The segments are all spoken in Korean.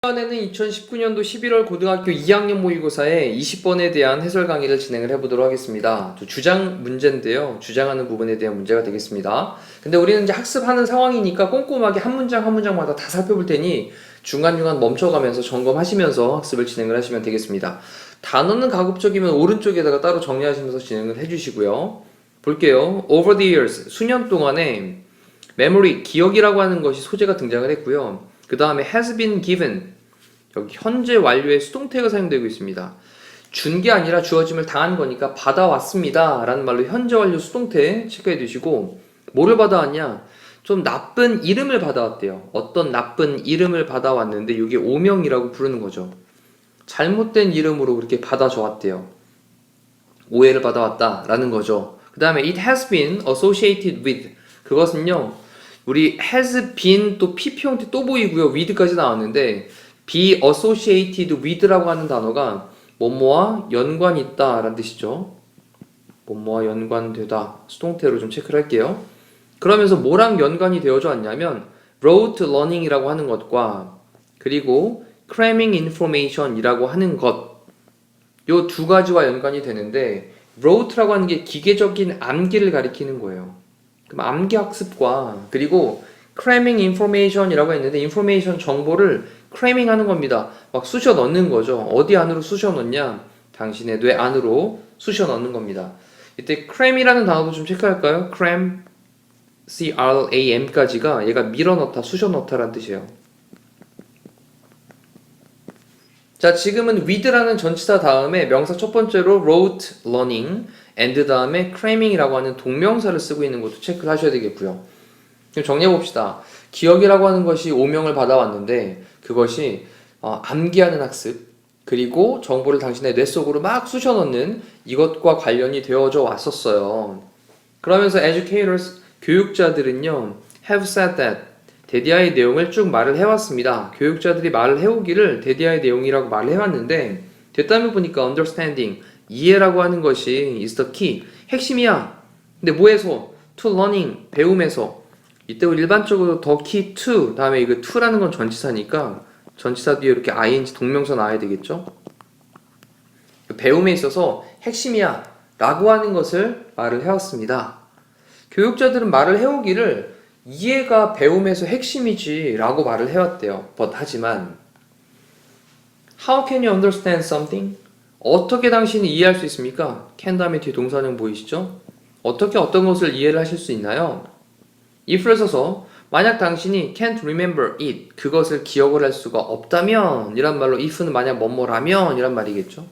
이번에는 2019년도 11월 고등학교 2학년 모의고사의 20번에 대한 해설 강의를 진행을 해보도록 하겠습니다. 주장 문제인데요. 주장하는 부분에 대한 문제가 되겠습니다. 근데 우리는 이제 학습하는 상황이니까 꼼꼼하게 한 문장 한 문장마다 다 살펴볼 테니 중간중간 멈춰가면서 점검하시면서 학습을 진행을 하시면 되겠습니다. 단어는 가급적이면 오른쪽에다가 따로 정리하시면서 진행을 해주시고요. 볼게요. Over the years, 수년 동안에 memory, 기억이라고 하는 것이 소재가 등장을 했고요. 그 다음에 has been given, 여기 현재 완료의 수동태가 사용되고 있습니다. 준 게 아니라 주어짐을 당한 거니까 받아왔습니다 라는 말로 현재 완료 수동태 체크해 두시고, 뭐를 받아왔냐? 좀 나쁜 이름을 받아왔대요. 어떤 나쁜 이름을 받아왔는데 이게 오명이라고 부르는 거죠. 잘못된 이름으로 그렇게 받아줘 왔대요. 오해를 받아왔다 라는 거죠. 그 다음에 it has been associated with, 그것은요 우리 has been 또 PP 형태 또 보이고요. with까지 나왔는데 be associated with라고 하는 단어가 뭐뭐와 연관이 있다 라는 뜻이죠. 뭐뭐와 연관되다. 수동태로 좀 체크를 할게요. 그러면서 뭐랑 연관이 되어져 왔냐면 rote learning이라고 하는 것과 그리고 cramming information이라고 하는 것, 요 두 가지와 연관이 되는데 rote라고 하는 게 기계적인 암기를 가리키는 거예요. 그럼 암기 학습과 그리고 cramming information이라고 했는데 information 정보를 cramming 하는 겁니다. 막 쑤셔 넣는 거죠. 어디 안으로 쑤셔 넣냐? 당신의 뇌 안으로 쑤셔 넣는 겁니다. 이때 cram이라는 단어도 좀 체크할까요? cram, C-R-A-M까지가 얘가 밀어 넣다, 쑤셔 넣다라는 뜻이에요. 자, 지금은 with라는 전치사 다음에 명사 첫 번째로 rote learning and 다음에 cramming이라고 하는 동명사를 쓰고 있는 것도 체크를 하셔야 되겠고요. 그럼 정리해 봅시다. 기억이라고 하는 것이 오명을 받아왔는데 그것이 암기하는 학습, 그리고 정보를 당신의 뇌 속으로 막 쑤셔 넣는 이것과 관련이 되어져 왔었어요. 그러면서 educators, 교육자들은요 have said that, 데디아의 내용을 쭉 말을 해왔습니다. 교육자들이 말을 해오기를 데디아의 내용이라고 말을 해왔는데 뒷단을 보니까 understanding, 이해라고 하는 것이 is the key, 핵심이야. 근데 뭐에서? to learning, 배움에서. 이때 우리 일반적으로 the key to 다음에 이거 to라는 건 전치사니까 전치사 뒤에 이렇게 ing 동명사 나와야 되겠죠? 배움에 있어서 핵심이야 라고 하는 것을 말을 해왔습니다. 교육자들은 말을 해오기를 이해가 배움에서 핵심이지 라고 말을 해왔대요. 하지만 How can you understand something? 어떻게 당신이 이해할 수 있습니까? can 다음에 뒤에 동사는 보이시죠? 어떻게 어떤 것을 이해를 하실 수 있나요? if를 써서 만약 당신이 can't remember it, 그것을 기억을 할 수가 없다면 이란 말로 if는 만약 뭐뭐라면 이란 말이겠죠.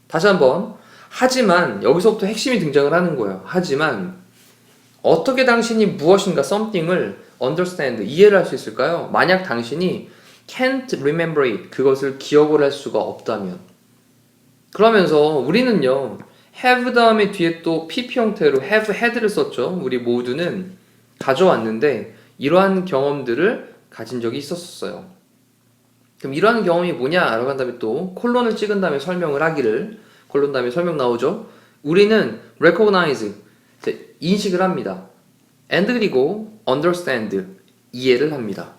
다시 한번, 하지만 여기서부터 핵심이 등장을 하는 거예요. 하지만 어떻게 당신이 무엇인가 something을 understand, 이해를 할 수 있을까요? 만약 당신이 can't remember it, 그것을 기억을 할 수가 없다면. 그러면서 우리는요 have 다음에 뒤에 또 PP 형태로 have had를 썼죠. 우리 모두는 가져왔는데 이러한 경험들을 가진 적이 있었어요. 그럼 이러한 경험이 뭐냐라고 한 다음에 또 콜론을 찍은 다음에 설명을 하기를, 콜론 다음에 설명 나오죠. 우리는 recognize, 인식을 합니다. and 그리고 understand, 이해를 합니다.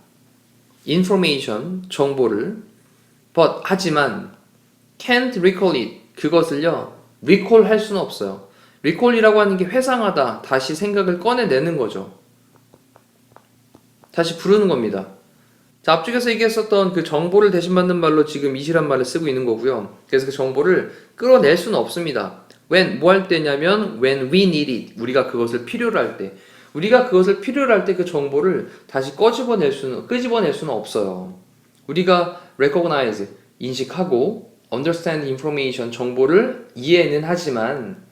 information, 정보를. but, 하지만 can't recall it, 그것을요 recall 할 수는 없어요. recall이라고 하는 게 회상하다, 다시 생각을 꺼내내는 거죠. 다시 부르는 겁니다. 자, 앞쪽에서 얘기했었던 그 정보를 대신 받는 말로 지금 it이란 말을 쓰고 있는 거고요. 그래서 그 정보를 끌어낼 수는 없습니다. when, 뭐 할 때냐면 when we need it, 우리가 그것을 필요로 할 때. 우리가 그것을 필요로 할 때 그 정보를 다시 끄집어낼 수는 없어요. 우리가 recognize, 인식하고 understand information, 정보를 이해는 하지만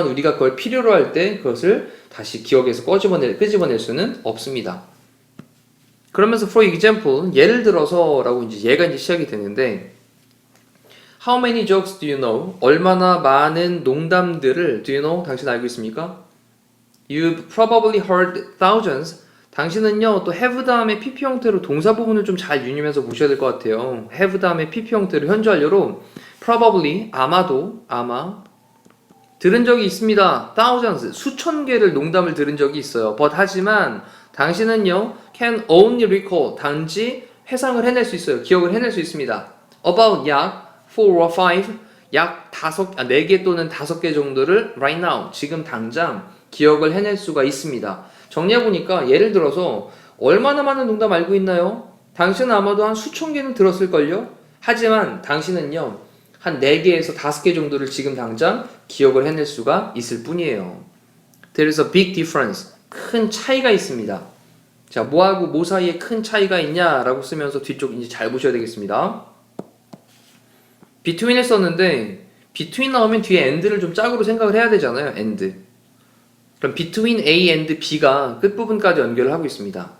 우리가 그걸 필요로 할 때 그것을 다시 기억에서 끄집어낼 수는 없습니다. 그러면서 for example, 예를 들어서 라고 얘가 시작이 되는데 How many jokes do you know? 얼마나 많은 농담들을 do you know? 당신 알고 있습니까? You've probably heard thousands. 당신은요 또 have 다음에 PP 형태로 동사 부분을 좀 잘 유념해서 보셔야 될 것 같아요. have 다음에 PP 형태로 현재 완료로 probably, 아마도, 아마, 들은 적이 있습니다. thousands, 수천 개를 농담을 들은 적이 있어요. But 하지만 당신은요, can only recall, 단지 회상을 해낼 수 있어요. 기억을 해낼 수 있습니다. About 약 4 or 5, 약 4개 또는 5개 정도를 right now, 지금 당장 기억을 해낼 수가 있습니다. 정리해보니까 예를 들어서 얼마나 많은 농담 알고 있나요? 당신은 아마도 한 수천 개는 들었을걸요? 하지만 당신은요, 한 4개에서 5개 정도를 지금 당장 기억을 해낼 수가 있을 뿐이에요. There is a big difference. 큰 차이가 있습니다. 자, 뭐하고 뭐 사이에 큰 차이가 있냐라고 쓰면서 뒤쪽 이제 잘 보셔야 되겠습니다. between을 썼는데 between 나오면 뒤에 and를 좀 짝으로 생각을 해야 되잖아요. and. 그럼 between A and B가 끝부분까지 연결을 하고 있습니다.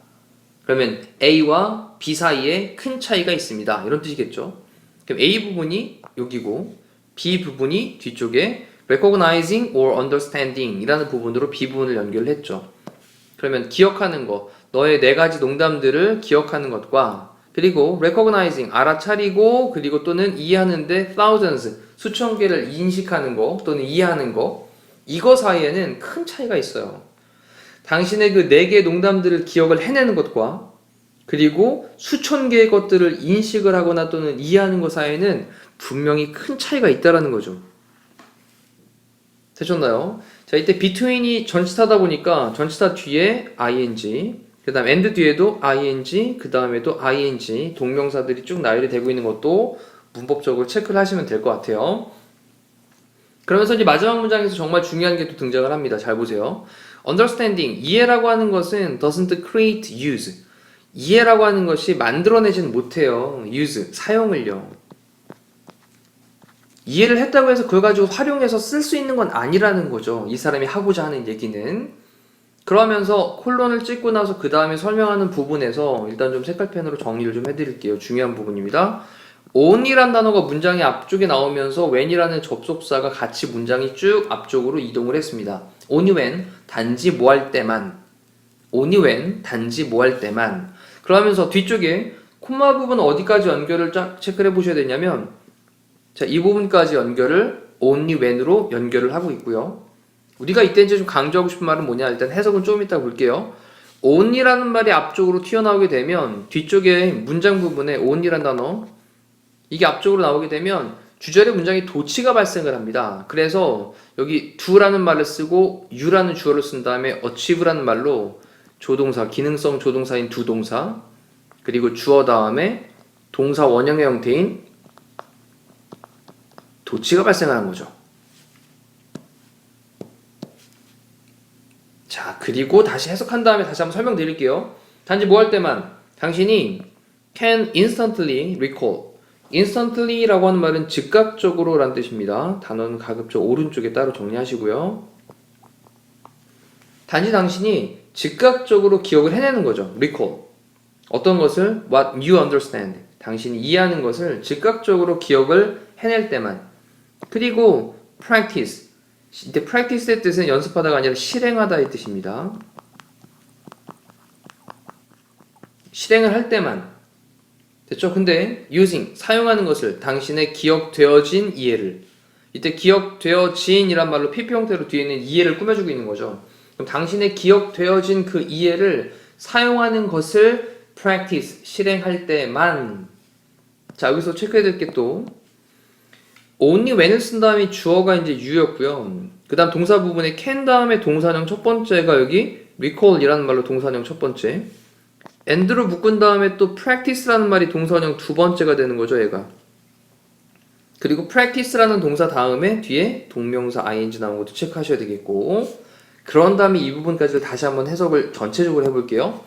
그러면 A와 B 사이에 큰 차이가 있습니다. 이런 뜻이겠죠. 그럼 A 부분이 여기고 B 부분이 뒤쪽에 recognizing or understanding 이라는 부분으로 B 부분을 연결했죠. 그러면 기억하는 것, 너의 4가지 농담들을 기억하는 것과 그리고 recognizing, 알아차리고 그리고 또는 이해하는데 thousands, 수천 개를 인식하는 것 또는 이해하는 것, 이거 사이에는 큰 차이가 있어요. 당신의 그 4개의 농담들을 기억을 해내는 것과 그리고 수천 개의 것들을 인식을 하거나 또는 이해하는 것 사이에는 분명히 큰 차이가 있다는 거죠. 되셨나요? 자, 이때 between이 전치사다 보니까 전치사 뒤에 ing, 그 다음 and 뒤에도 ing, 그 다음에도 ing, 동명사들이 쭉 나열이 되고 있는 것도 문법적으로 체크를 하시면 될 것 같아요. 그러면서 이제 마지막 문장에서 정말 중요한 게 또 등장을 합니다. 잘 보세요. understanding, 이해라고 하는 것은 doesn't create use. 이해라고 하는 것이 만들어내지는 못해요. use, 사용을요. 이해를 했다고 해서 그걸 가지고 활용해서 쓸 수 있는 건 아니라는 거죠. 이 사람이 하고자 하는 얘기는. 그러면서 콜론을 찍고 나서 그 다음에 설명하는 부분에서 일단 좀 색깔펜으로 정리를 좀 해드릴게요. 중요한 부분입니다. on이란 단어가 문장의 앞쪽에 나오면서 when이라는 접속사가 같이 문장이 쭉 앞쪽으로 이동을 했습니다. only when, 단지 뭐 할 때만. only when, 단지 뭐 할 때만. 그러면서 뒤쪽에 콤마 부분 어디까지 연결을 쫙 체크를 해보셔야 되냐면 자, 이 부분까지 연결을 only when으로 연결을 하고 있고요. 우리가 이때 이제 좀 강조하고 싶은 말은 뭐냐, 일단 해석은 좀 이따 볼게요. only라는 말이 앞쪽으로 튀어나오게 되면 뒤쪽에 문장 부분에 only란 단어, 이게 앞쪽으로 나오게 되면 주절의 문장에 도치가 발생을 합니다. 그래서 여기 do라는 말을 쓰고 you라는 주어를 쓴 다음에 achieve라는 말로 조동사, 기능성 조동사인 do 동사, 그리고 주어 다음에 동사 원형의 형태인 도치가 발생하는 거죠. 자, 그리고 다시 해석한 다음에 다시 한번 설명드릴게요. 단지 뭐 할 때만, 당신이 can instantly recall. instantly라고 하는 말은 즉각적으로 라는 뜻입니다. 단어는 가급적 오른쪽에 따로 정리하시고요. 단지 당신이 즉각적으로 기억을 해내는 거죠. recall. 어떤 것을? what you understand. 당신이 이해하는 것을 즉각적으로 기억을 해낼 때만. 그리고 practice. 이때 practice의 뜻은 연습하다가 아니라 실행하다의 뜻입니다. 실행을 할 때만. 됐죠? 근데 using, 사용하는 것을, 당신의 기억되어진 이해를. 이때 기억되어진 이란 말로 PP 형태로 뒤에 있는 이해를 꾸며주고 있는 거죠. 그럼 당신의 기억되어진 그 이해를 사용하는 것을 practice, 실행할 때만. 자, 여기서 체크해야 될 게 또 only when을 쓴 다음에 주어가 이제 you였고요. 그 다음 동사 부분에 can 다음에 동사형 첫 번째가 여기 recall이라는 말로 동사형 첫 번째, and로 묶은 다음에 또 practice라는 말이 동사형 두 번째가 되는 거죠, 얘가. 그리고 practice라는 동사 다음에 뒤에 동명사 ing 나온 것도 체크하셔야 되겠고, 그런 다음에 이 부분까지 다시 한번 해석을 전체적으로 해볼게요.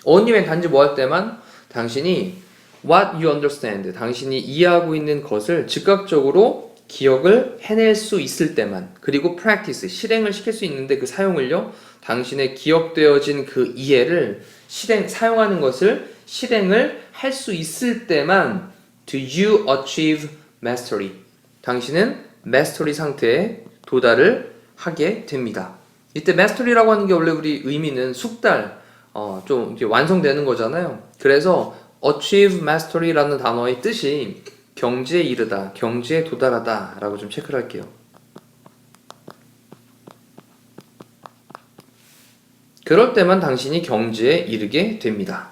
only when, 단지 뭐 할 때만, 당신이 what you understand, 당신이 이해하고 있는 것을 즉각적으로 기억을 해낼 수 있을 때만, 그리고 practice, 실행을 시킬 수 있는데 그 사용을요, 당신의 기억되어진 그 이해를 사용하는 것을 실행을 할 수 있을 때만 do you achieve mastery, 당신은 mastery 상태에 도달을 하게 됩니다. 이때 mastery라고 하는 게 원래 우리 의미는 숙달, 좀 이렇게 완성되는 거잖아요. 그래서 achieve mastery라는 단어의 뜻이 경지에 이르다, 경지에 도달하다 라고 좀 체크를 할게요. 그럴 때만 당신이 경지에 이르게 됩니다.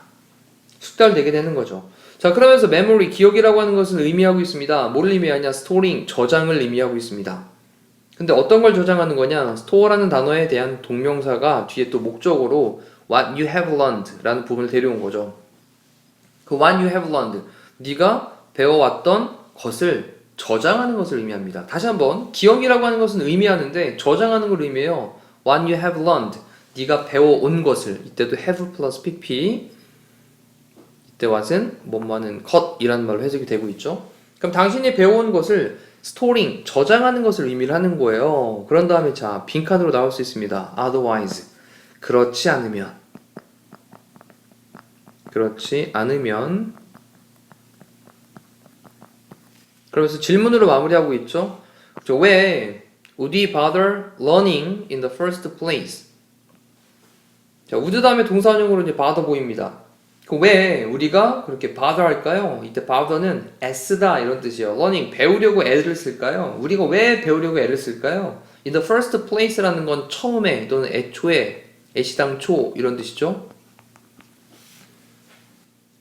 숙달되게 되는 거죠. 자, 그러면서 memory, 기억이라고 하는 것은 의미하고 있습니다. 뭘 의미하냐? storing, 저장을 의미하고 있습니다. 근데 어떤 걸 저장하는 거냐? store라는 단어에 대한 동명사가 뒤에 또 목적으로 what you have learned 라는 부분을 데려온 거죠. 그 what you have learned, 네가 배워왔던 것을 저장하는 것을 의미합니다. 다시 한번, 기억이라고 하는 것은 의미하는데 저장하는 걸 의미해요. what you have learned, 네가 배워온 것을, 이때도 have 플러스 pp, 이때 what은 뭐뭐하는 것이라는 말로 해석이 되고 있죠. 그럼 당신이 배워온 것을 storing, 저장하는 것을 의미를 하는 거예요. 그런 다음에 자, 빈칸으로 나올 수 있습니다. otherwise, 그렇지 않으면, 그렇지 않으면. 그러면서 질문으로 마무리하고 있죠. 왜 would we bother learning in the first place? 자, would 다음에 동사원형으로 이제 bother 보입니다. 왜 우리가 그렇게 bother 할까요? 이때 bother는 애쓰다 이런 뜻이에요. learning, 배우려고 애를 쓸까요? 우리가 왜 배우려고 애를 쓸까요? in the first place라는 건 처음에 또는 애초에, 애시당초 이런 뜻이죠.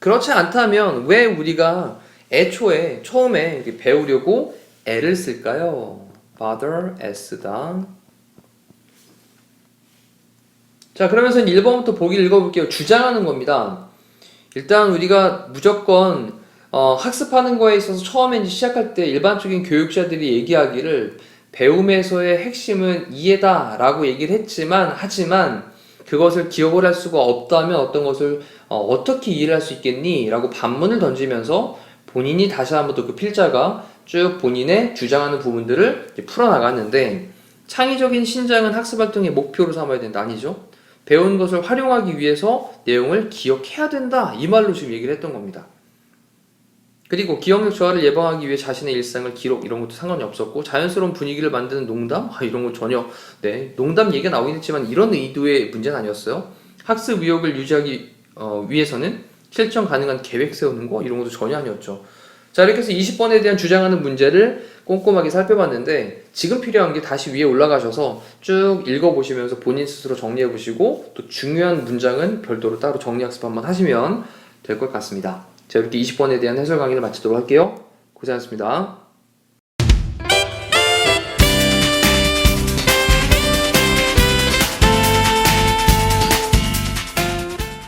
그렇지 않다면 왜 우리가 애초에, 처음에 이렇게 배우려고 애를 쓸까요? bother, 애쓰다. 자, 그러면서 1번부터 보기 읽어볼게요. 주장하는 겁니다. 일단 우리가 무조건 학습하는 거에 있어서 처음에 이제 시작할 때 일반적인 교육자들이 얘기하기를 배움에서의 핵심은 이해다 라고 얘기를 하지만 그것을 기억을 할 수가 없다면 어떤 것을 어떻게 이해를 할 수 있겠니? 라고 반문을 던지면서 본인이 다시 한번 또 그 필자가 쭉 본인의 주장하는 부분들을 풀어나갔는데, 창의적인 신장은 학습활동의 목표로 삼아야 된다. 아니죠? 배운 것을 활용하기 위해서 내용을 기억해야 된다. 이 말로 지금 얘기를 했던 겁니다. 그리고 기억력 저하를 예방하기 위해 자신의 일상을 기록, 이런 것도 상관이 없었고, 자연스러운 분위기를 만드는 농담? 이런 거 전혀, 농담 얘기가 나오긴 했지만 이런 의도의 문제는 아니었어요. 학습 의욕을 유지하기 위해서는 실천 가능한 계획 세우는 거? 이런 것도 전혀 아니었죠. 자, 이렇게 해서 20번에 대한 주장하는 문제를 꼼꼼하게 살펴봤는데, 지금 필요한 게 다시 위에 올라가셔서 쭉 읽어보시면서 본인 스스로 정리해보시고, 또 중요한 문장은 별도로 따로 정리 학습 한번 하시면 될 것 같습니다. 자, 이렇게 20번에 대한 해설 강의를 마치도록 할게요. 고생하셨습니다.